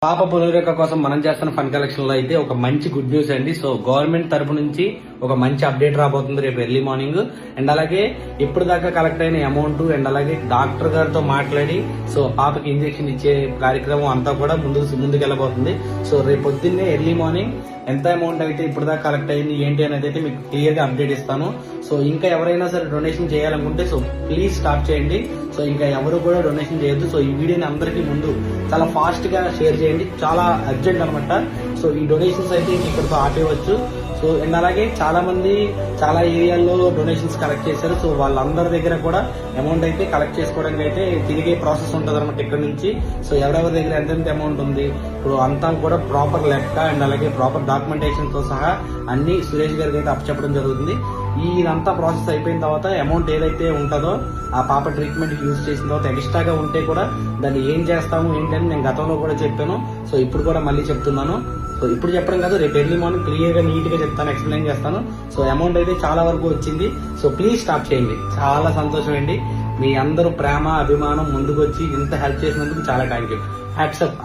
పాప పునరేక కోసం మనం చేస్తున్న ఫండ్ కలెక్షన్ లో అయితే ఒక మంచి గుడ్ న్యూస్ అండి. సో గవర్నమెంట్ తరపు నుంచి ఒక మంచి అప్డేట్ రాబోతుంది రేపు ఎర్లీ మార్నింగ్. అండ్ అలాగే ఇప్పుడు దాకా కలెక్ట్ అయిన అమౌంట్ అండ్ అలాగే డాక్టర్ గారితో మాట్లాడి సో పాపకి ఇంజెక్షన్ ఇచ్చే కార్యక్రమం అంతా కూడా ముందుకెళ్ళబోతుంది. సో రేపు పొద్దున్నే ఎర్లీ మార్నింగ్ ఎంత అమౌంట్ అయితే ఇప్పుడు దాకా కలెక్ట్ అయింది ఏంటి అనేది అయితే మీకు క్లియర్ గా అప్డేట్ ఇస్తాను. సో ఇంకా ఎవరైనా సరే డొనేషన్ చేయాలనుకుంటే సో ప్లీజ్ స్టార్ట్ చేయండి. సో ఇంకా ఎవరు కూడా డొనేషన్ చేయొద్దు. సో ఈ వీడియోని అందరికీ ముందు చాలా ఫాస్ట్ గా షేర్ చేయండి, చాలా అర్జెంట్ అనమాట. సో ఈ డొనేషన్స్ అయితే ఇక్కడితో ఆపేయవచ్చు. సో అండ్ అలాగే చాలా మంది చాలా ఏరియాల్లో డొనేషన్స్ కలెక్ట్ చేశారు. సో వాళ్ళందరి దగ్గర కూడా అమౌంట్ అయితే కలెక్ట్ చేసుకోవడానికి అయితే తిరిగే ప్రాసెస్ ఉంటుంది అనమాట ఇక్కడ నుంచి. సో ఎవరెవరి దగ్గర ఎంతెంత అమౌంట్ ఉంది ఇప్పుడు అంతా కూడా ప్రాపర్ లెక్క అండ్ అలాగే ప్రాపర్ డాక్యుమెంటేషన్ తో సహా అన్ని సురేష్ గారికి అయితే అప్పచెప్పడం జరుగుతుంది. ఇదంతా ప్రాసెస్ అయిపోయిన తర్వాత అమౌంట్ ఏదైతే ఉంటుందో ఆ పాప ట్రీట్మెంట్ యూజ్ చేసిన తర్వాత ఎక్స్ట్రాగా ఉంటే కూడా దాన్ని ఏం చేస్తాము ఏంటని నేను గతంలో కూడా చెప్పాను. సో ఇప్పుడు కూడా మళ్ళీ చెప్తున్నాను. సో ఇప్పుడు చెప్పడం కాదు, రేపు ఎర్లీ మార్నింగ్ క్లియర్ గా నీట్ గా చెప్తాను, ఎక్స్ప్లెయిన్ చేస్తాను. సో అమౌంట్ అయితే చాలా వరకు వచ్చింది. సో ప్లీజ్ స్టాప్ చేయండి. చాలా సంతోషం అండి. మీ అందరూ ప్రేమ అభిమానం ముందుకు వచ్చి ఇంత హెల్ప్ చేసినందుకు చాలా థ్యాంక్ యూ. Hats up.